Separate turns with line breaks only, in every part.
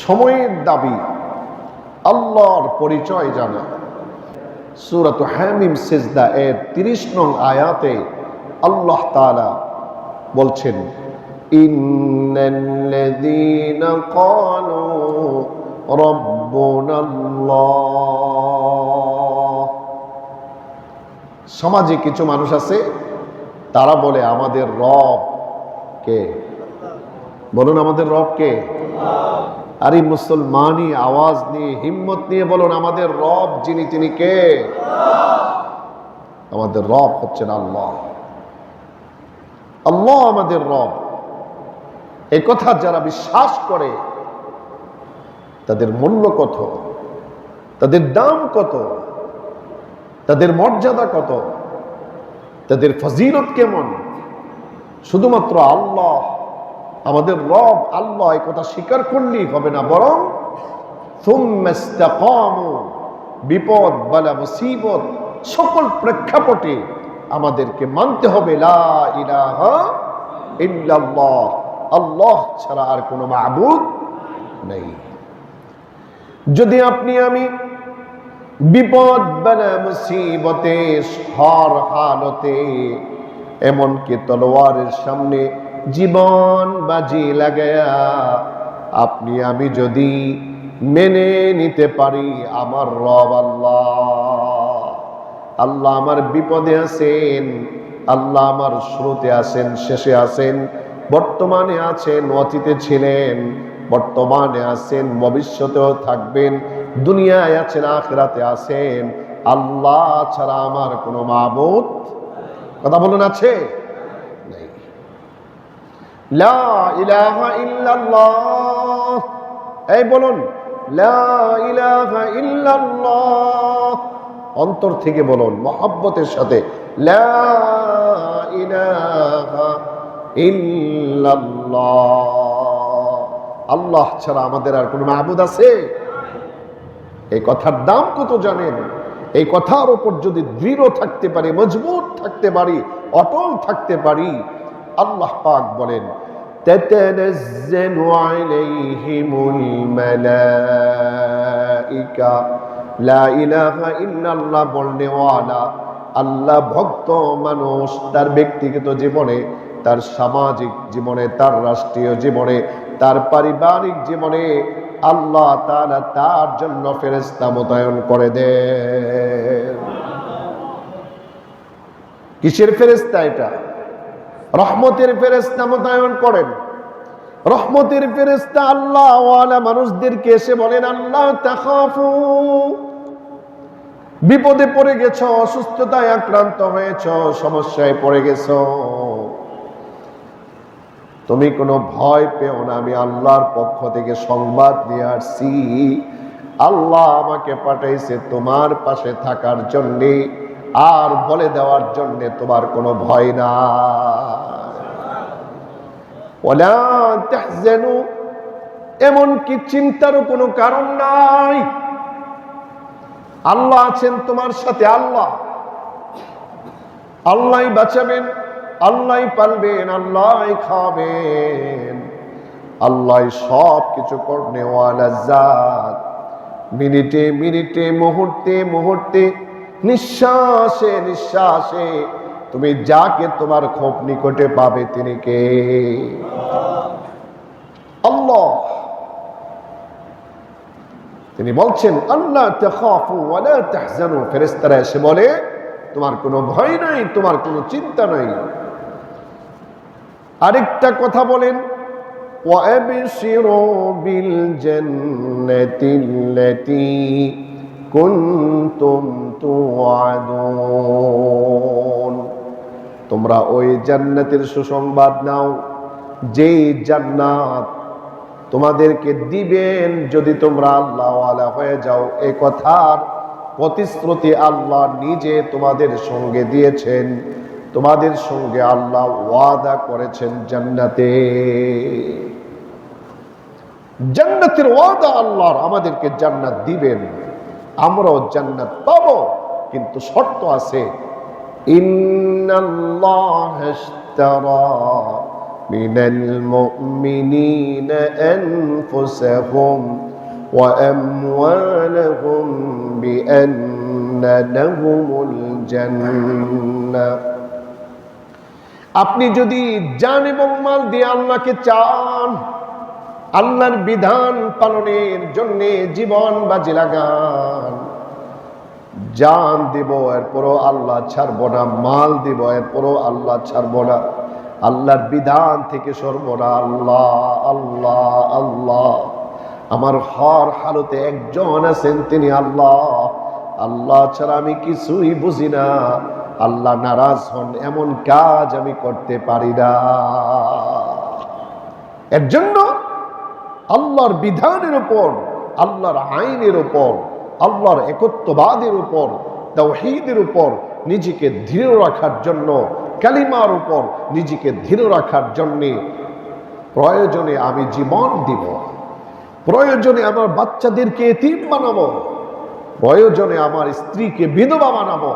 সময়ের দাবি, আল্লাহর পরিচয় জানা। সূরাত হামিম সিজদা এর 30 নং আয়াতে আল্লাহ তাআলা বলছেন, ইন্নাল্লাযীনা ক্বালু রাব্বুনাল্লাহ। সমাজে কিছু মানুষ আছে, তারা বলে আমাদের রব কে? বলুন আমাদের রব কে? আরে মুসলমানি আওয়াজ নিয়ে, হিম্মত নিয়ে বলুন আমাদের রব যিনি, তিনি কে? আমাদের রব হচ্ছেন আল্লাহ। আল্লাহ আমাদের রব। এই কথা যারা বিশ্বাস করে তাদের মূল্য কত, তাদের দাম কত, তাদের মর্যাদা কত, তাদের ফজিলত কেমন। শুধুমাত্র আল্লাহ আমাদের রব, আল্লাহ, এই কথা স্বীকার করলেই হবে না, বরং সুম্মা ইসতাকামু, বিপদ বালা মুসিবত সকল প্রেক্ষাপটে আমাদেরকে মানতে হবে লা ইলাহা ইল্লাল্লাহ, আল্লাহ ছাড়া আর কোনো মাবুদ নেই। যদি আপনি আমি বিপদ বালা মুসিবতে, হর হালতে, এমনকি তলোয়ারের সামনে জীবন বাজি লাগায়া আপনি আমি যদি মেনে নিতে পারি আমার রব আল্লাহ, আল্লাহ আমার বিপদে আছেন, আল্লাহ আমার শুরুতে আছেন, শেষে আছেন, বর্তমানে আছেন, অতীতে ছিলেন, বর্তমানে আছেন, ভবিষ্যতেও থাকবেন, দুনিয়ায় আছেন, আখিরাতে আছেন, আল্লাহ ছাড়া আমার কোনো মাবুদ, কথা বলুন, আছে? নেই। লা ইলাহা ইল্লাল্লাহ, এই বলুন লা ইলাহা ইল্লাল্লাহ, অন্তর থেকে বলুন, মহব্বতের সাথে লা ইলাহা ইল্লাল্লাহ, আল্লাহ ছাড়া আমাদের আর কোনো মাবুদ আছে? এই কথার দাম কত জানেন? এই কথার উপর যদি দৃঢ় থাকতে পারি, মজবুত থাকতে পারি, অটল থাকতে পারি, আল্লাহ পাক বলেন তাতানাজ্জালু আলাইহিমুল মালাইকা, লা ইলাহা ইল্লাল্লাহ বলনে ওয়ালা আল্লাহ ভক্ত মানুষ তার ব্যক্তিগত জীবনে, তার সামাজিক জীবনে, তার রাষ্ট্রীয় জীবনে, তার পারিবারিক জীবনে আল্লাহ তাআলা তার জন্য ফেরেশতা মোতায়েন করে দেন। কিসের ফেরেশতা? এটা রহমতের ফেরেশতা মোতায়েন করেন। রহমতের ফেরেশতা আল্লাহ ওয়ালা মানুষদেরকে এসে বলেন, আল্লাহ তাখাফু, বিপদে পড়ে গেছো, অসুস্থতায় আক্রান্ত হয়েছো, সমস্যায় পড়ে গেছো, তুমি কোনো ভয় পেও না, আমি আল্লাহর পক্ষ থেকে সংবাদ নিয়ে আসছি, আল্লাহ আমাকে পাঠাইছে তোমার পাশে থাকার জন্যে আর বলে দেওয়ার জন্যে তোমার কোনো ভয় না। ওয়ালা তাহজানু, এমনকি চিন্তারও কোনো কারণ নাই, আল্লাহ আছেন তোমার সাথে, আল্লাহ আল্লাহই বাঁচাবেন, আল্লাহই পালবেন, আল্লাহই খাবেন, আল্লাহই সব কিছু করনে ওয়ালা জাত। মিনিটে মিনিটে, মুহূর্তে মুহূর্তে, নিঃশ্বাসে নিঃশ্বাসে তুমি যাকে তোমার খুব নিকটে পাবে তিনি কে? আল্লাহ। তিনি বলছেন আল্লাহ তাখাফু ওয়ালা তাহজানু, ফেরেশতারা এসে বলে তোমার কোনো ভয় নাই, তোমার কোনো চিন্তা নাই। আরেকটা কথা বলেন, ওয়াবশিরু বিল জান্নাতিল্লাতী কুনতুম তুআদুন, তোমরা ওই জান্নাতের সুসংবাদ নাও যেই জান্নাত তোমাদেরকে দিবেন যদি তোমরা আল্লাহ ওয়ালা হয়ে যাও। এই কথার প্রতিশ্রুতি আল্লাহ নিজে তোমাদের সঙ্গে দিয়েছেন, তোমাদের সঙ্গে আল্লাহ ওয়াদা করেছেন জান্নাতে। জান্নাতের ওয়াদা আল্লাহর, আমাদেরকে জান্নাত দিবেন, আমরাও জান্নাত পাবো, কিন্তু শর্ত আছে। ইন্নাল্লাহা ইশতারা মিনাল মুমিনিনা আনফুসাহুম ওয়া আমওয়ালাহুম বিআন্না লাহুমুল জান্নাহ। আপনি যদি জান এবং মাল দিয়ে আল্লাহকে চান, আল্লাহর বিধান পালনের জন্য জীবন বাজি লাগান, জান দিব এরপরও আল্লাহ ছাড়ব না, মাল দিব এরপরও আল্লাহ ছাড়ব না, আল্লাহর বিধান থেকে সরব না। আল্লাহ আল্লাহ আল্লাহ, আমার হর হালতে একজন আছেন, তিনি আল্লাহ। আল্লাহ ছাড়া আমি কিছুই বুঝি না, আল্লাহ নারাজ হন এমন কাজ আমি করতে পারি না। এর জন্য আল্লাহর বিধানের উপর, আল্লাহর আইনের উপর, আল্লাহর একত্ববাদের উপর, তাওহীদের উপর নিজেকে দৃঢ় রাখার জন্য, কালিমার উপর নিজেকে দৃঢ় রাখার জন্য প্রয়োজনে আমি জীবন দিব, প্রয়োজনে আমার বাচ্চাদেরকে এতিম বানাবো, প্রয়োজনে আমার স্ত্রীকে বিধবা বানাবো,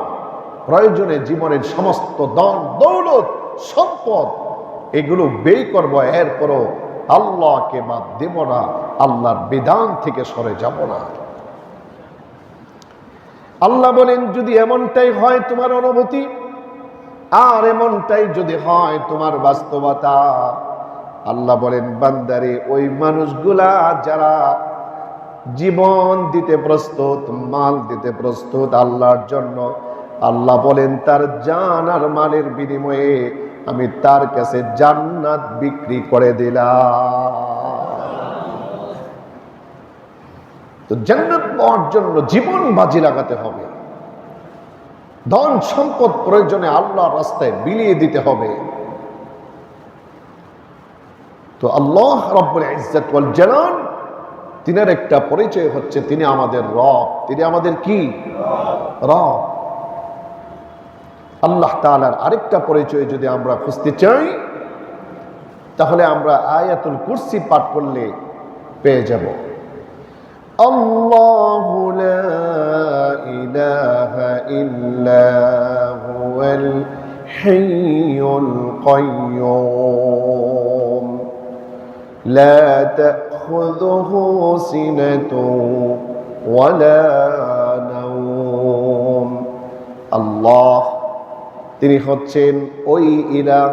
প্রয়োজনে জীবনের সমস্ত ধন দৌলত সম্পদ এগুলো ব্যয় করবো, এরপরও আল্লাহকে বাদ দেব না, আল্লাহর বিধান থেকে সরে যাব না। আল্লাহ বলেন, যদি এমনটাই হয় তোমার অনুভূতি, আর এমনটাই যদি হয় তোমার বাস্তবতা, আল্লাহ বলেন, বান্দারে ওই মানুষগুলা যারা জীবন দিতে প্রস্তুত, মাল দিতে প্রস্তুত আল্লাহর জন্য, আল্লাহ বলেন তার জান আর মালের বিনিময়ে আমি তার কাছে জান্নাত বিক্রি করে দিলাম। তো জান্নাত পাওয়ার জন্য জীবন বাজি লাগাতে হবে, ধন সম্পদ প্রয়োজনে আল্লাহর রাস্তায় বিলিয়ে দিতে হবে। তো আল্লাহ রাব্বুল ইজ্জত ওয়াল জালাল, তিনার একটা পরিচয় হচ্ছে তিনি আমাদের রব। তিনি আমাদের কি? রব। আল্লাহ তাআলার আরেকটা পরিচয় যদি আমরা খুঁজতে চাই, তাহলে আমরা আয়াতুল কুরসি পাঠ করলে পেয়ে যাব। আল্লাহু লা ইলাহা ইল্লা হুয়াল হাইয়ুল কাইয়্যুম লা তাখুযুহু সিনাতুন ওয়ালা নাওম। আল্লাহ, তিনি হচ্ছেন ওই ইলাহ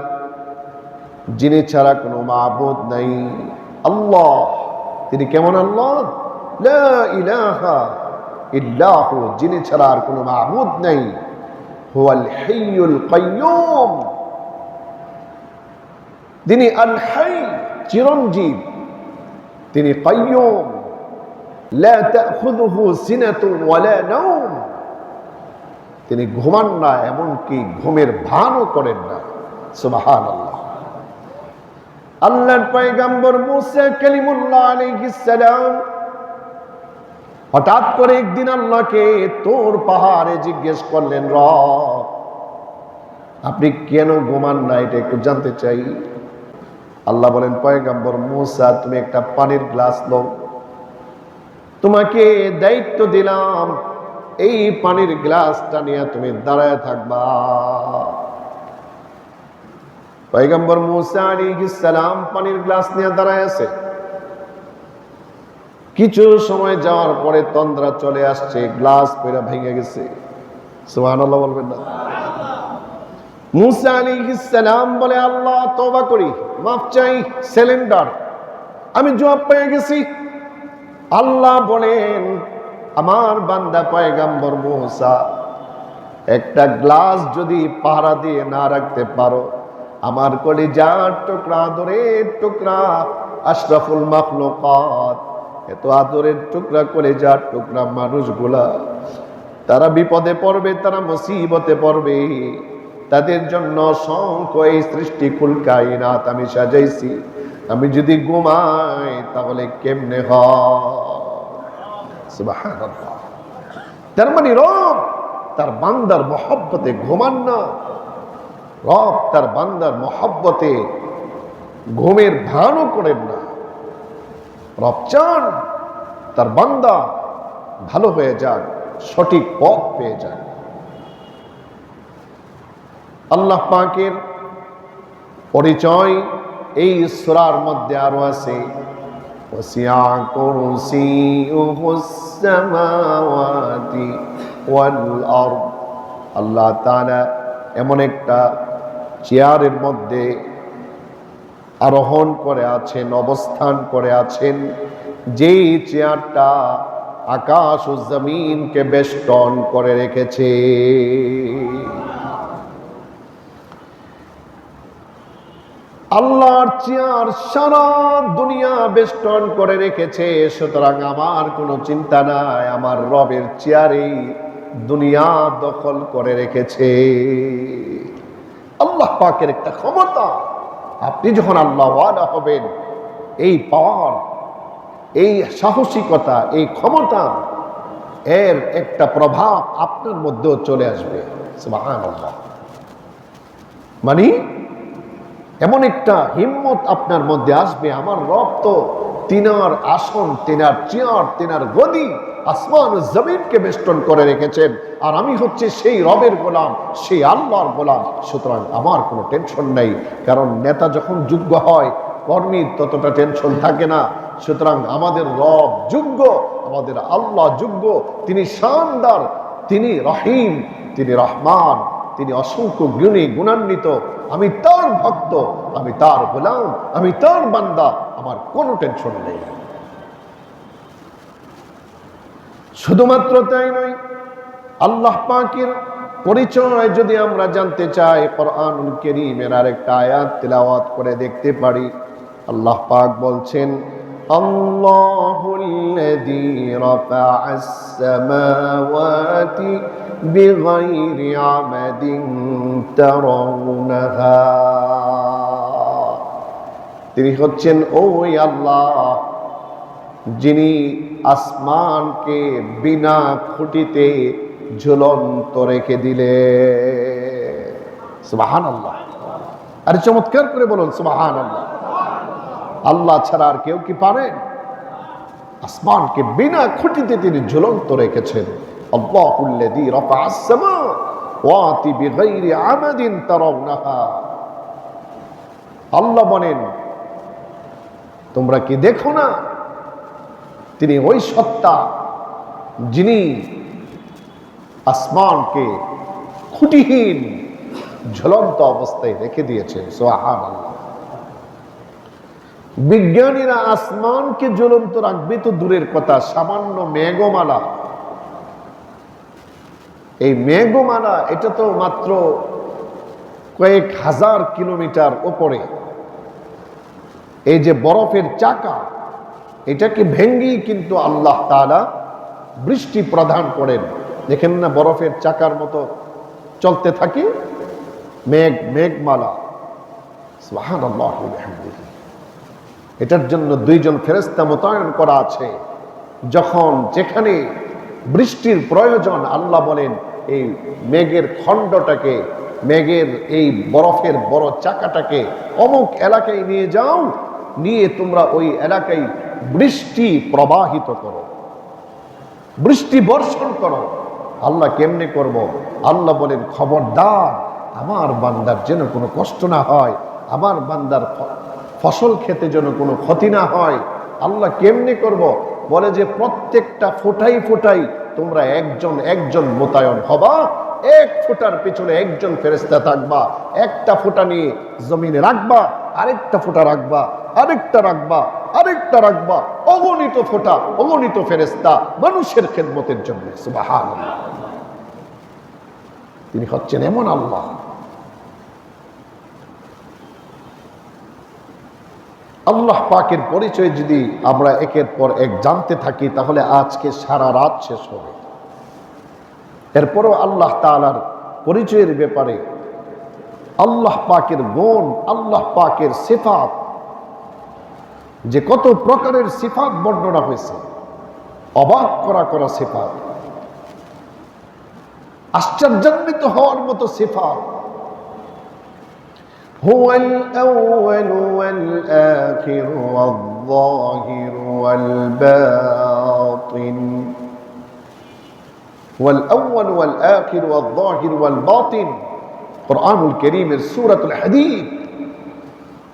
যিনি ছাড়া কোনো মাবুদ নাই। আল্লাহ, তিনি কেমন আল্লাহ? লা ইলাহা ইল্লাহু, যিনি ছাড়া আর কোনো মাবুদ নাই। হুয়াল হাইয়ুল কাইয়্যুম, তিনি আল হাই, চিরঞ্জীব। তিনি কাইয়্যুম। লা তাখুযুহু সিনাতুন ওয়ালা নাওম, তিনি ঘুমান না, এমনকি ঘুমের ভানও করেন না। সুবহানাল্লাহ। আল্লাহর পয়গম্বর মুসা কালিমুল্লাহ আলাইহিস সালাম হঠাৎ করে একদিন আল্লাহকে তোর পাহাড়ে জিজ্ঞেস করলেন, রব আপনি কেন ঘুমান না, এটা একটু জানতে চাই। আল্লাহ বলেন, পয়গম্বর মুসা তুমি একটা পানির গ্লাস নাও, তোমাকে দায়িত্ব দিলাম এই পানির গ্লাসটা নিয়ে তুমি দাঁড়ায় থাকবা। পয়গম্বর মুসা আলাইহিস সালাম পানির গ্লাস নিয়ে দাঁড়ায় আছে। কিছু সময় যাওয়ার পরে তন্দ্রা চলে আসছে, গ্লাস পুরো ভেঙে গেছে। সুবহানাল্লাহ বলবেন না? মুসা আলাইহিস সালাম বলে, আল্লাহ তওবা করি, মাফ চাই, সিলিন্ডার, আমি জবাব পেয়ে গেছি। আল্লাহ বলেন, আমার বান্দা পয়গম্বর মুসা, একটা গ্লাস যদি পাহারা দিয়ে না রাখতে পারো, আমার কলিজার টুকরা, আদরের টুকরা, আশরাফুল মাখলুকাত, এত আদরের টুকরা, কলিজার টুকরা মানুষগুলা, তারা বিপদে পড়বে, তারা মুসিবতে পড়বে, তাদের জন্য অসংখ্য এই সৃষ্টিকুল কায়নাত আমি সাজাইছি। আমি যদি ঘুমাই তাহলে কেমনে হয়? সুবহানাল্লাহ। তার মানে রব তার বান্দার মহব্বতে ঘুমান না, রব তার বান্দার মহব্বতে ঘুমের ভানও করেন না। রব চান তার বান্দা ভালো হয়ে যাক, সঠিক পথ পেয়ে যাক। আল্লাহ পাকের পরিচয় এই সূরার মধ্যে আরো আছে ওয়াসিআ কুরসিয়ুহুস সামাওয়াতি ওয়াল আরদ। আল্লাহ তাআলা এমন একটা চেয়ারের মধ্যে আরোহণ করে আছেন, অবস্থান করে আছেন, যেই চেয়ারটা আকাশ ও জমিনকে বেষ্টন করে রেখেছে। আল্লাহর চেয়ার সারা দুনিয়া বেষ্টন করে রেখেছে, সুতরাং আমার কোনো চিন্তা নাই, আমার রবের চেয়ারেই দুনিয়া দখল করে রেখেছে। আল্লাহ পাকের একটা ক্ষমতা, আপনি যখন আল্লাহ ওয়ালা হবেন, এই পাওয়ার, এই সাহসিকতা, এই ক্ষমতা, এর একটা প্রভাব আপনার মধ্যেও চলে আসবে। সুবহানাল্লাহ। মানে এমন একটা হিম্মত আপনার মধ্যে আসবে, আমার রব তো তিনার আসন, তিনার চেয়ার, তিনার গদি আসমান ও জমিনকে বেষ্টন করে রেখেছেন, আর আমি হচ্ছে সেই রবের গোলাম, সেই আল্লাহর গোলাম, সুতরাং আমার কোনো টেনশন নেই। কারণ নেতা যখন যোগ্য হয়, কর্মীর ততটা টেনশন থাকে না। সুতরাং আমাদের রব যোগ্য, আমাদের আল্লাহ যোগ্য, তিনি শানদার, তিনি রহিম, তিনি রহমান, তিনি অসংখ্য গুণে গুণান্বিত। আমি তার ভক্ত, আমি তার গোলাম, আমি তার বান্দা, আমার কোনো টেনশন নেই। শুধুমাত্র তাই নয়, আল্লাহ পাকের পরিচয় যদি আমরা জানতে চাই, কোরআনুল কারীমের আরেকটা আয়াত তেলাওয়াত করে দেখতে পারি। আল্লাহ পাক বলছেন, আল্লাহুল্লাযী রাফা'আস সামাওয়াতি বিগাইরি আমাদিন তারাউনাহা। তিনি হচ্ছেন ওই আল্লাহ যিনি আসমানকে বিনা খুঁটিতে ঝুলন্ত রেখে দিলে। সুবহানাল্লাহ। আরে চমৎকার করে বলুন সুবহানাল্লাহ। আল্লাহ ছাড়া আর কেউ কি পারেন? আসমানকে বিনা খুঁটিতে তিনি ঝুলন্ত রেখেছেন। আল্লাহুল্লাযী রাফা'আস সামাওয়াতি বিগাইরি আমাদিন তারাউনাহা। আল্লাহ বলেন, তোমরা কি দেখো না? তিনি ওই সত্তা যিনি আসমানকে খুঁটিহীন ঝুলন্ত অবস্থায় রেখে দিয়েছেন। সুবহানাল্লাহ। বিজ্ঞানীরা আসমানকে ঝুলন্ত রাখবে তো দূরের কথা, সামান্য মেঘমালা, এই মেঘমালা এটা তো মাত্র কয়েক হাজার কিলোমিটার উপরে। এই যে বরফের চাকা, এটাকে ভেঙ্গেই কিন্তু আল্লাহ তাআলা বৃষ্টি প্রদান করেন। দেখেন না, বরফের চাকার মতো চলতে থাকে মেঘমালা। সুবহানাল্লাহু ওয়া বিহামদিহি। এটার জন্য দুইজন ফেরেশতা মোতায়েন করা আছে। যখন যেখানে বৃষ্টির প্রয়োজন, আল্লাহ বলেন এই মেঘের খণ্ডটাকে, মেঘের এই বরফের বড় চাকাটাকে অমুক এলাকায় নিয়ে যাও, নিয়ে তোমরা ওই এলাকায় বৃষ্টি প্রবাহিত করো, বৃষ্টি বর্ষণ করো। আল্লাহ কেমনে করব? আল্লাহ বলেন, খবরদার আমার বান্দার যেন কোনো কষ্ট না হয়, আমার বান্দার ফসল খেতে যেন কোনো ক্ষতি না হয়। আল্লাহ কেমনে করব? বলে যে প্রত্যেকটা ফোঁটাই ফোঁটাই তোমরা একজন একজন মোতায়েন হবা, এক ফোঁটার পিছনে একজন ফেরেশতা থাকবা। একটা ফোঁটা নিয়ে জমিনে রাখবা, আরেকটা ফোঁটা রাখবা, আরেকটা রাখবা, আরেকটা রাখবা, অগণিত ফোঁটা, অগণিত ফেরেশতা মানুষের খেদমতের জন্য। সুবহানাল্লাহ। তিনি হচ্ছেন এমন আল্লাহ। আল্লাহ পাকের পরিচয় যদি আমরা একের পর এক জানতে থাকি, তাহলে আজকে সারা রাত শেষ হবে। এরপরও আল্লাহ তাআলার পরিচয়ের ব্যাপারে, আল্লাহ পাকের গুণ, আল্লাহ পাকের সিফাত, যে কত প্রকারের সিফাত বর্ণনা হয়েছে, অবাক করা সিফাত, আশ্চর্যান্বিত হওয়ার মতো সিফাত। هو الأول والآخر والظاهر والباطن، هو الأول والآخر والظاهر والباطن। قرآن الكريم سورة الحديد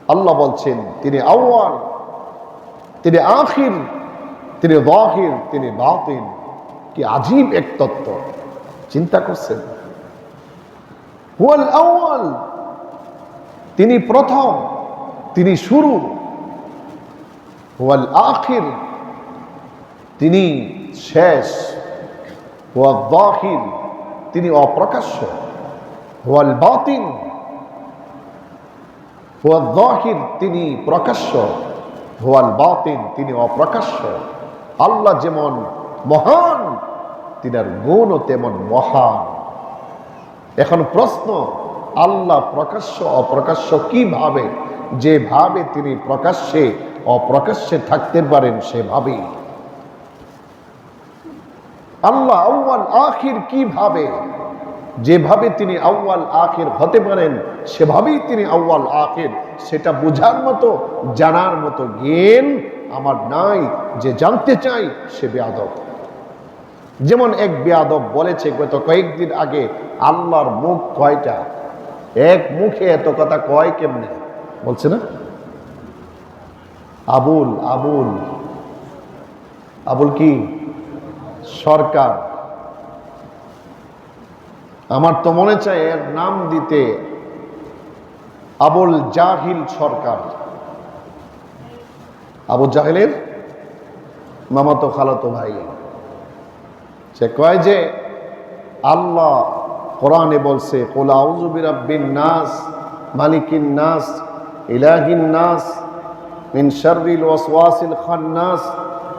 আল্লাহ বলছেন তিনি আউয়াল, তিনি আখির, তিনি যাহির, তিনি বাতিন। কি আজীব এক তত্ত্ব, চিন্তা করছেন। হুয়াল আউয়াল, তিনি প্রথম, তিনি শুরু। হুয়াল আখির, তিনি শেষ। হুয়াল যাহির, তিনি অপ্রকাশ্য। হুয়াল বাতিন, হুয়াল যাহির, তিনি প্রকাশ্য। হুয়াল বাতিন, তিনি অপ্রকাশ্য। আল্লাহ যেমন মহান, তিনার গুণও তেমন মহান। এখন প্রশ্ন, আল্লাহ প্রকাশ্য অপ্রকাশ্য কিভাবে? যেভাবে তিনি প্রকাশ্যে অপ্রকাশ্যে থাকতে পারেন সেভাবেই। আল্লাহ আউয়াল আখির কিভাবে? যেভাবে তিনি আউয়াল আখির হতে পারেন সেভাবেই তিনি আউয়াল আখির। সেটা বোঝার মতো, জানার মতো জ্ঞান আমার নাই। যে জানতে চাই সে বেয়াদব। যেমন এক বেয়াদব বলেছে গত কয়েকদিন আগে, আল্লাহর মুখ কয়টা? এক মুখে এত কথা কয় কেমনে? বলছে না আবুল, আবুল, আবুল কি সরকার। আমার তো মনে চায় এর নাম দিতে আবুল জাহিল সরকার। আবু জাহেলের মামাতো খালাতো ভাই। সে কয় যে আল্লাহ কোরআনে বলছে, কুল আউযু বিরাব্বিন নাস, মালিকিন নাস, ইলাহিন নাস, মিন শাররিল ওয়াসওয়াসিল খান্নাস।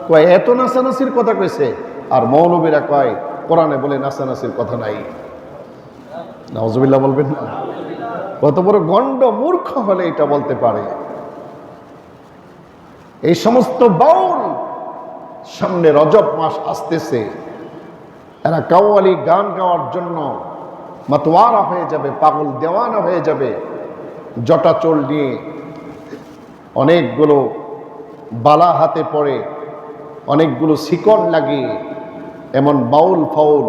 কয় এত নাসানাসির কথা কইছে, আর মৌলবীরা কয় কোরআনে বলে নাসানাসির কথা নাই। নাউজুবিল্লাহ বলবেন না? কত বড় গণ্ড মূর্খ হলে এটা বলতে পারে? এই সমস্ত বাউল, সামনে রজব মাস আসতেছে, এরা কাওয়ালি গান গাওয়ার জন্য মাতোয়ারা হয়ে যাবে, পাগল দেওয়ানা হয়ে যাবে। জটা চোল নিয়ে অনেকগুলো বালা হাতে পড়ে, অনেকগুলো শিকড় লাগিয়ে এমন বাউল ফাউল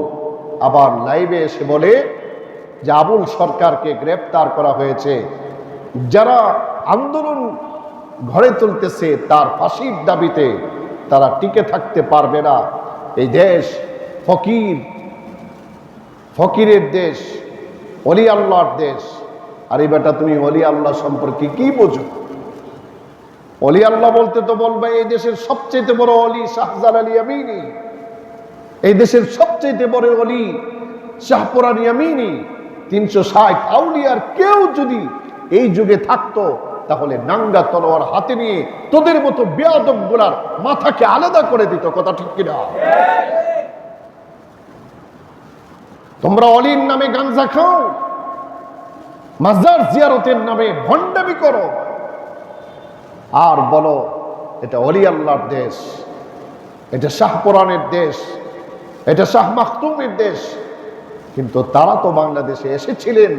আবার লাইভে এসে বলে যে আবুল সরকারকে গ্রেফতার করা হয়েছে। যারা আন্দোলন ঘরে তুলতেছে তার ফাঁসির দাবিতে, তারা টিকে থাকতে পারবে না। এই দেশ ফকিরের দেশ, অলি আল্লাহর দেশ। আর এই বেটা তুমি অলি আল্লাহ সম্পর্কে কি বোঝো? অলি আল্লাহ বলতে তো বলবে এই দেশের সবচেয়ে বড় অলি শাহজালাল ইয়ামিনী, এই দেশের সবচেয়ে বড় অলি শাহপুরান ইয়ামিনী। 360 আউলিয়ার কেউ যদি এই যুগে থাকতো, তাহলে নাঙ্গা তলোয়ার হাতে নিয়ে তোদের মতো বেয়াদব গুলার মাথাকে আলাদা করে দিত। কথা ঠিক কিনা? তোমরা অলির নামে গাঞ্জা খাও, মাজার জিয়ারতের নামে ভণ্ডামি করো, আর বলো এটা অলি আল্লাহর দেশ, এটা শাহপুরানের দেশ, এটা শাহ মাখতুমের দেশ। কিন্তু তারা তো বাংলাদেশে এসেছিলেন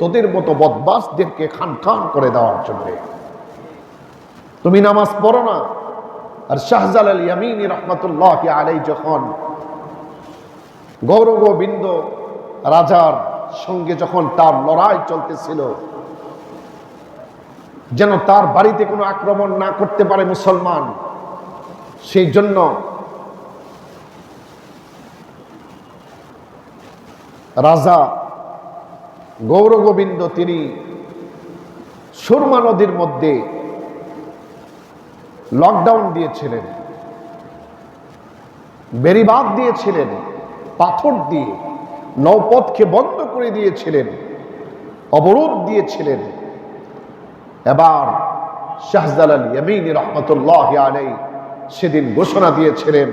তোদের মতো বদমাশদেরকে খান খান করে দেওয়ার জন্য। তুমি নামাজ পড়ো না। আর শাহজালাল ইয়ামিনী রহমাতুল্লাহি আলাইহি যখন গৌরগোবিন্দ রাজার সঙ্গে যখন তার লড়াই চলতেছিল, যেন তার বাড়িতে কোনো আক্রমণ না করতে পারে মুসলমান, সেই জন্য রাজা গৌরগোবিন্দ তিনি সুরমা নদীর মধ্যে লকডাউন দিয়েছিলেন, বেড়িবাঁধ দিয়েছিলেন, পাথর দিয়ে নৌপথকে বন্ধ করে দিয়েছিলেন, অবরোধ দিয়েছিলেন। এবার শাহজালাল ইয়ামিনী রহমাতুল্লাহি আলাইহি সেদিন ঘোষণা দিয়েছিলেন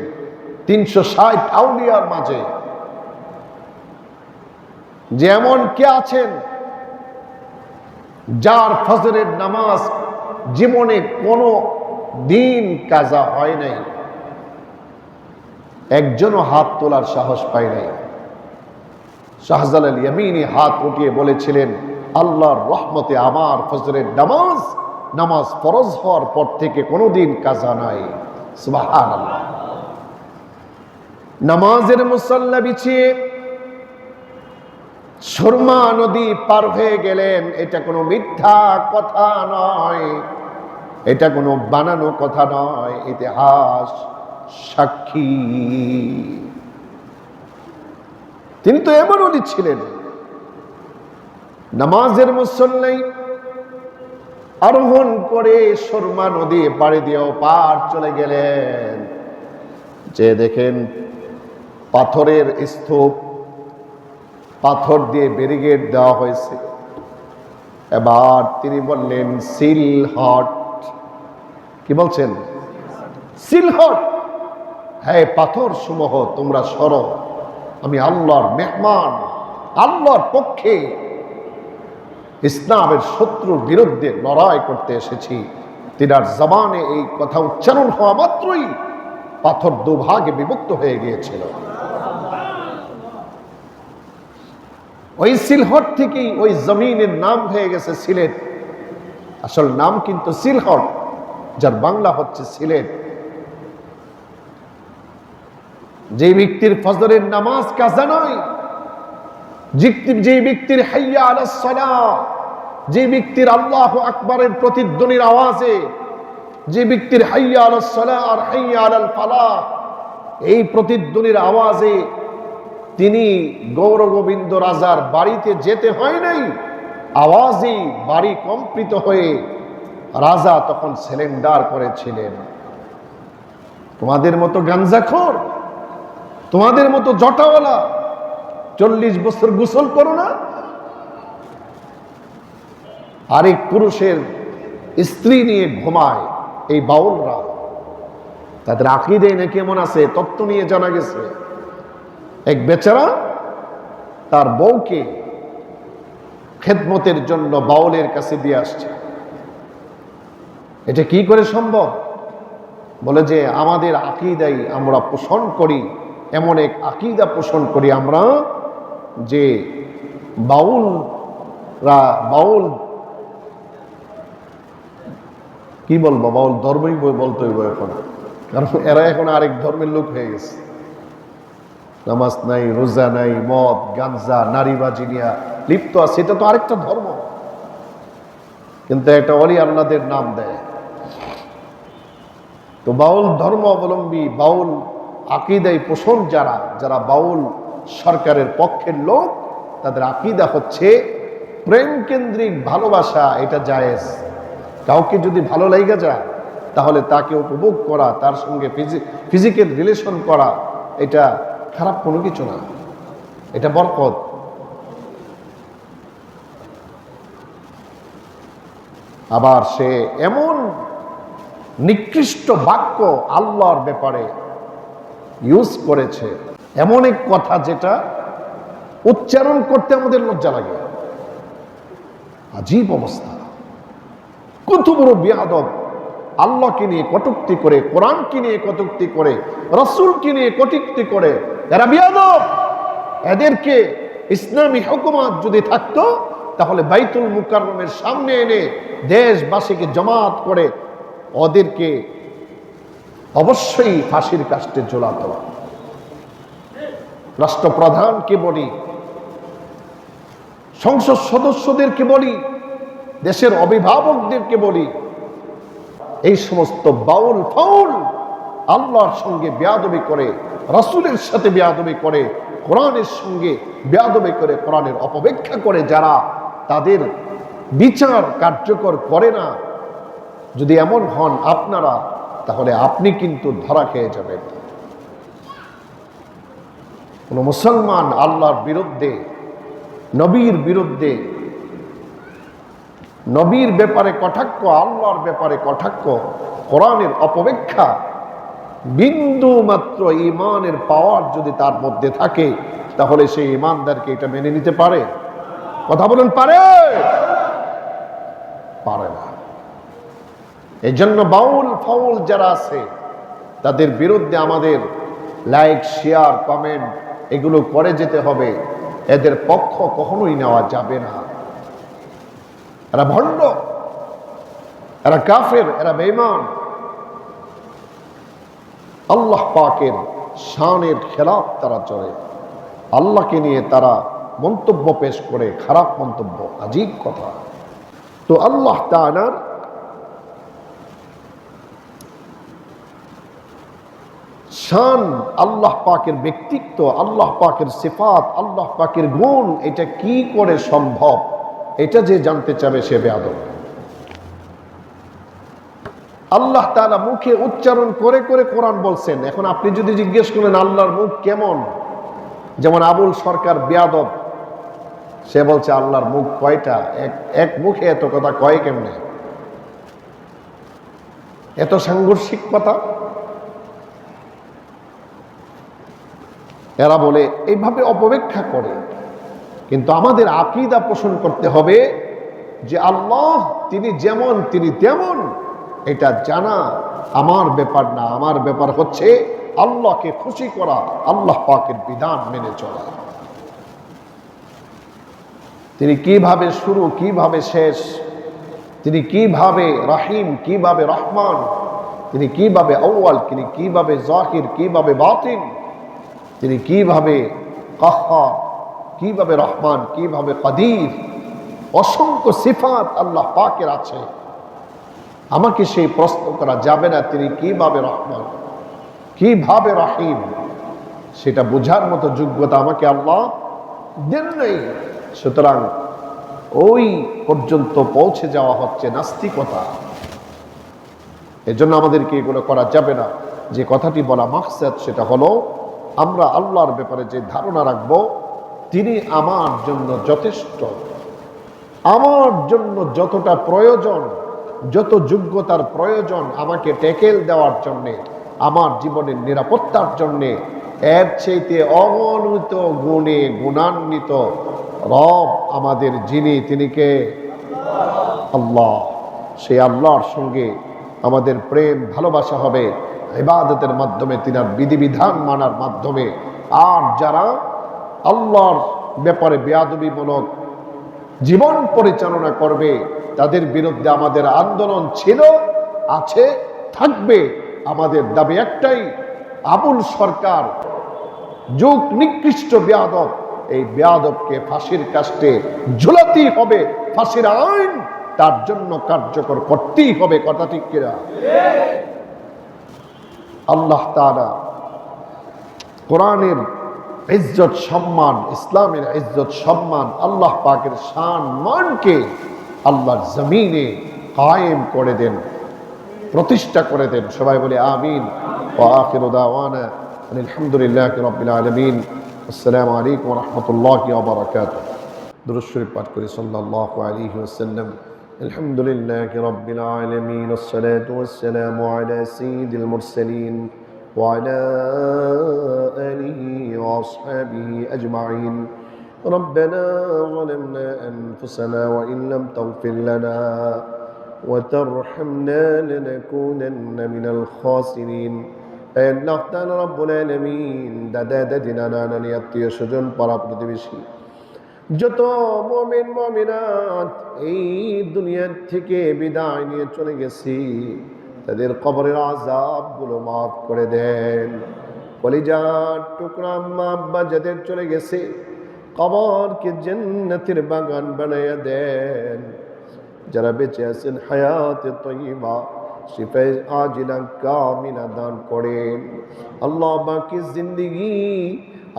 360 আউলিয়ার মাঝে যে এমন কে আছেন যার ফজরের নামাজ জীবনে কোনো দিন কাজা হয় নাই, একজনও হাত তোলার সাহস পায় নাই। শাহজালাল ইয়ামিনী হাত উঠিয়ে বলেছিলেন, আল্লাহর রহমতে আমার ফজরের নামাজ ফরজ হওয়ার পর থেকে কোনোদিন কাজা নাই। সুবহানাল্লাহ। নামাজের মুসাল্লা বিছিয়ে সুরমা নদী পার হয়ে গেলেন। এটা কোনো মিথ্যা কথা নয়, এটা কোনো বানানো কথা নয়, ইতিহাস সাক্ষী। তিনি তো এমন উনি ছিলেন, নামাজের মুসল্লি আরোহণ করে সুরমা নদী পাড়ি দিয়েও পার চলে গেলেন। যে দেখেন পাথরের স্তূপ, পাথর দিয়ে ব্যারিকেড দেওয়া হয়েছে। এবার তিনি বললেন সিলহট। কি বলছেন? সিলহট। হ্যাঁ, পাথর সমূহ তোমরা সরো, আমি আল্লাহর মেহমান, আল্লাহর পক্ষে ইসলামের শত্রুর বিরুদ্ধে লড়াই করতে এসেছি। তিনার জবানে এই কথা উচ্চারণ হওয়া মাত্রই পাথর দুভাগে বিভক্ত হয়ে গিয়েছিল। ওই সিলহট থেকেই ওই জমিনের নাম হয়ে গেছে সিলেট। আসল নাম কিন্তু সিলহট, যার বাংলা হচ্ছে সিলেট। যে ব্যক্তির ফজরের নামাজ কাজা নয়, যে ব্যক্তির হাইয়া আলাস সালাহ, যে ব্যক্তির আল্লাহু আকবারের প্রতিধ্বনির আওয়াজে, যে ব্যক্তির হাইয়া আলাস সালাহ আর হাইয়া আলাল ফালাহ এই প্রতিধ্বনির আওয়াজে তিনি গৌর গোবিন্দ রাজার বাড়িতে যেতে হয় নাই, আওয়াজেই বাড়ি কম্পিত হয়ে রাজা তখন সিলিন্ডার করেছিলেন। তোমাদের মতো গাঞ্জাখোর, তোমাদের মতো জটাওয়ালা 40 বছর গোসল করো না, আরেক পুরুষের স্ত্রী নিয়ে ঘুমায় এই বাউলরা। তাদের আকীদায় নাকি এমন আছে, তত্ত্ব নিয়ে জানা গেছে এক বেচারা তার বউকে খেদমতের জন্য বাউলের কাছে দিয়ে আসছে। এটা কি করে সম্ভব? বলে যে আমাদের আকীদাই আমরা পোষণ করি, এমন এক আকীদা পোষণ করি আমরা যে বাউল কি বলবো, বাউল ধর্মই বলতে হইব এখন, কারণ এরা এখন আরেক ধর্মের লোক হয়ে গেছে। নামাজ নাই, রোজা নাই, মদ গাঞ্জা নারীবাজি নিয়ে লিপ্ত আছে, এটা তো আরেকটা ধর্ম। কিন্তু এটা অলি আল্লাহদের নাম দেয়। তো বাউল ধর্ম অবলম্বী, বাউল আকীদায় পোষণ যারা বাউল সরকারের পক্ষের লোক, তাদের আকীদা হচ্ছে প্রেম কেন্দ্রিক ভালোবাসা। এটা জায়েজ। কাউকে যদি ভালো লাগা যায় তাহলে তাকে উপভোগ করা, তার সঙ্গে ফিজিক্যাল রিলেশন করা, এটা খারাপ কোনো কিছু না, এটা বরকত। আবার সে এমন নিকৃষ্ট বাক্য আল্লাহর ব্যাপারে ইউজ করেছে, এমন এক কথা যেটা উচ্চারণ করতে আমাদের লজ্জা লাগে। আজীব অবস্থা। কত বড় বেয়াদব! আল্লাহকে নিয়ে কটূক্তি করে, কোরআনকে নিয়ে কটূক্তি করে, রাসূলকে নিয়ে কটূক্তি করে, এরা বেয়াদব। এদেরকে ইসলামী হুকুমত যদি থাকতো তাহলে বাইতুল মুকাররমের সামনে এনে দেশবাসীকে জমাত করে ওদেরকে অবশ্যই ফাঁসির কাস্টে ঝোলাতো। রাষ্ট্রপ্রধানকে বলি, সংসদ সদস্যদেরকে বলি, দেশের অভিভাবকদেরকে বলি, এই সমস্ত বাউল ফাউল আল্লাহর সঙ্গে বেয়াদবি করে, রাসূলের সাথে বেয়াদবি করে, কোরআনের সঙ্গে বেয়াদবি করে, কোরআনের অপব্যাখ্যা করে যারা, তাদের বিচার কার্যকর করে না, যদি এমন হন আপনারা, তাহলে আপনি কিন্তু ধরা খেয়ে যাবেন। কোন মুসলমান আল্লাহর বিরুদ্ধে, নবীর বিরুদ্ধে, নবীর ব্যাপারে কটাক্ষ, আল্লাহর ব্যাপারে কটাক্ষ, কোরআনের অপব্যাখ্যা, বিন্দু মাত্র ঈমানের পাওয়ার যদি তার মধ্যে থাকে, তাহলে সেই ঈমানদারকে এটা মেনে নিতে পারে? কথা বলুন, পারে? পারে না। এই জন্য বাউল ফাউল যারা আছে তাদের বিরুদ্ধে আমাদের লাইক, শেয়ার, কমেন্ট এগুলো করে যেতে হবে। এদের পক্ষ কখনোই নেওয়া যাবে না। এরা ভণ্ড, এরা কাফের, এরা বেঈমান। আল্লাহ পাকের শানের খেলাফ তারা চলে, আল্লাহকে নিয়ে তারা মন্তব্য পেশ করে, খারাপ মন্তব্য, আজীব কথা। তো আল্লাহ তাআলার শান, আল্লাহ পাকের ব্যক্তিত্ব, আল্লাহ পাকের সিফাত, আল্লাহ পাকের গুণ, এটা কি করে সম্ভব, এটা যে জানতে চাবে সে বেয়াদব। আল্লাহ তাআলা মুখে উচ্চারণ করে করে কোরআন বলছেন। এখন আপনি যদি জিজ্ঞেস করেন আল্লাহর মুখ কেমন, যেমন আবুল সরকার বেয়াদব, সে বলছে আল্লাহর মুখ কয়টা, এক মুখে এত কথা কয় কেমনে, এত সাংঘর্ষিক কথা। এরা বলে, এইভাবে অপব্যাখ্যা করে। কিন্তু আমাদের আকীদা পোষণ করতে হবে যে আল্লাহ তিনি যেমন তিনি তেমন, এটা জানা আমার ব্যাপার না। আমার ব্যাপার হচ্ছে আল্লাহকে খুশি করা, আল্লাহ পাকের বিধান মেনে চলা। তিনি কিভাবে শুরু, কিভাবে শেষ, তিনি কিভাবে রহিম, কিভাবে রহমান, তিনি কিভাবে আউয়াল, তিনি কিভাবে জাহির, কিভাবে বাতিন, তিনি কিভাবে কাহ্হার, কিভাবে রহমান, কিভাবে কাদির, অসংখ্য সিফাত আল্লাহ পাকের আছে। আমাকে সেই প্রশ্ন করা যাবে না তিনি কিভাবে রহমান, কিভাবে রহিম, সেটা বোঝার মতো যোগ্যতা আমাকে আল্লাহ দেন নাই। সুতরাং ওই পর্যন্ত পৌঁছে যাওয়া হচ্ছে নাস্তিকতা। এজন্য আমাদেরকে এগুলো করা যাবে না। যে কথাটি বলা মাকসাদ সেটা হলো আমরা আল্লাহর ব্যাপারে যে ধারণা রাখব তিনি আমার জন্য যথেষ্ট, আমার জন্য যতটা প্রয়োজন, যত যোগ্যতার প্রয়োজন আমাকে ট্যাকেল দেওয়ার জন্যে, আমার জীবনের নিরাপত্তার জন্যে, এর চাইতে অগণিত গুণে গুণান্বিত রব আমাদের যিনি, তিনি কে? আল্লাহ। সেই আল্লাহর সঙ্গে আমাদের প্রেম ভালোবাসা হবে ইবাদতের মাধ্যমে, তিনার বিধিবিধান মানার মাধ্যমে। আর যারা আল্লাহর ব্যাপারে বেয়াদবিমূলক জীবন পরিচালনা করবে তাদের বিরুদ্ধে আমাদের আন্দোলন ছিল, আছে, থাকবে। আমাদের দাবি একটাই, আবুল সরকার যুগ নিকৃষ্ট বেয়াদব, এই বেয়াদবকে ফাঁসির কাস্টে ঝুলাতেই হবে। ফাঁসির আইন তার জন্য কার্যকর করতেই হবে। কথা ঠিক কিনা? আল্লাহ তাআলা কোরআনের ইজ্জত সম্মান, ইসলামের ইজ্জত সম্মান, আল্লাহ পাকের শান মানকে আল্লাহর জমিনে কায়েম করে দেন, প্রতিষ্ঠা করে দেন। সবাই বলে আমিন। ওয়া আখিরু দাওয়ানা আলহামদুলিল্লাহি রাব্বিল আলামিন। আসসালামু আলাইকুম ওয়া রাহমাতুল্লাহি ওয়া বারাকাতুহু। দুরূদ শরীফ পাঠ করি সাল্লাল্লাহু আলাইহি ওয়াসাল্লাম। আলহামদুলিল্লাহি রাব্বিল আলামিন। আসসালাতু ওয়াসসালামু আলা সাইয়্যিদিল মুরসালিন ওয়া আলা আলিহি ওয়া আসহাবিহি আজমাইন। ربنا ظلمنا أنفسنا وإن لم تغفر لنا وترحمنا لنكونن من الخاسرين। আল্লাহ তাআলা রব্বুল আলামিন, দাদা দাদি, নানা নানি, আত্মীয় স্বজন, পাড়া প্রতিবেশী, যত মুমিন মুমিনাত এই দুনিয়ার থেকে বিদায় নিয়ে চলে গেছি, তাদের কবরের আযাবগুলো মাফ করে দেন। কলিজার টুকরা আম্মা আব্বা যাদের চলে গেছে, কবরকে জান্নাতের বাগান বানায়া দেন। যারা বেঁচে আছেন হায়াতে তয়্যিবা, শিফায়ে আজিলা কামিলা দান করেন। আল্লাহ বাকি জিন্দেগি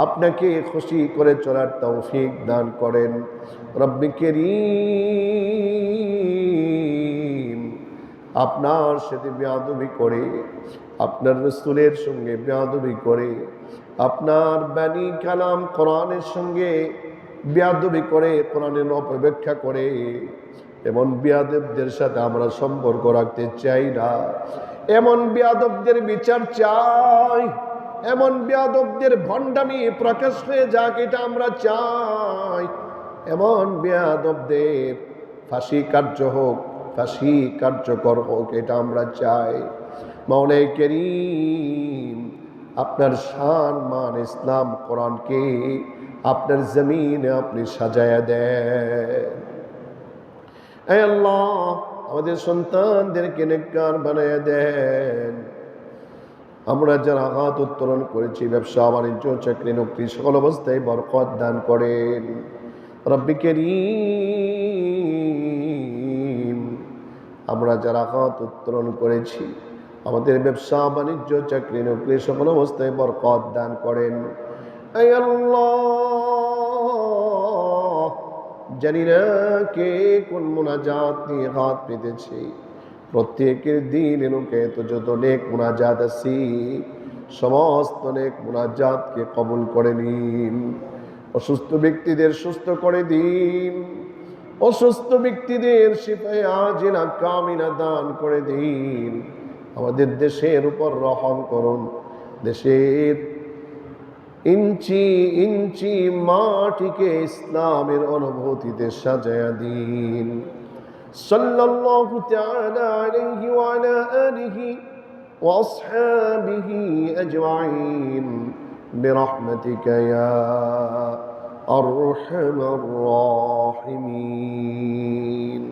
আপনাকে খুশি করে চলার তৌফিক দান করেন। রব্বি কারীম, আপনার সাথে বেয়াদবি করে, আপনার রাসূলের সঙ্গে বেয়াদবি করে, আপনার বাণী কালাম কোরআনের সঙ্গে বেয়াদবি করে, কোরআনের অপব্যাখ্যা করে, এমন বেয়াদবদের সাথে আমরা সম্পর্ক রাখতে চাই না। এমন বেয়াদবদের বিচার চাই, এমন বেয়াদবদের ভণ্ডামি প্রকাশ হয়ে যাক, এটা আমরা চাই। এমন বেয়াদবদের ফাঁসি কার্য হোক, ফাঁসি কার্যকর হোক, এটা আমরা চাই। মাওলাই কারীম, আপনার শান মান ইসলাম কোরআনকে আপনার জমিনে আপনি সাজায়া দেন। হে আল্লাহ, আমাদের সন্তানদেরকে নেককার বানায়া দেন। আমরা যারা হাত উত্তোলন করেছি ব্যবসা বাণিজ্য চাকরি নৌকরি সকল অবস্থায় বরকত দান করেন। রব্বি কারীম, আমরা যারা হাত উত্তোলন করেছি আমাদের ব্যবসা বাণিজ্য চাকরি নৌকরি সকল অবস্থায় বরকত দান করেন। আয় আল্লাহ, জানি না কে কোন মুনাজাত নিয়ে হাত পেতেছে, প্রত্যেকের দিন এনুকে তো যত নেক মুনাজাত আছি সমস্ত নেক মুনাজাতকে কবুল করে নিন। অসুস্থ ব্যক্তিদের সুস্থ করে দিন, অসুস্থ ব্যক্তিদের শিফায়ে আজিলা কামিলা দান করে দিন। আমাদের দেশের উপর রহম করুন, দেশের ইঞ্চি ইঞ্চি মাটিকে ইসলামের অনুভূতিতে সাজায়া দিন। সাল্লাল্লাহু তাআলা আলাইহি ওয়া আলা আলিহি ওয়া আসহাবিহি আজমাইন বিরহমাতিকা ইয়া আরহামার রাহিমিন।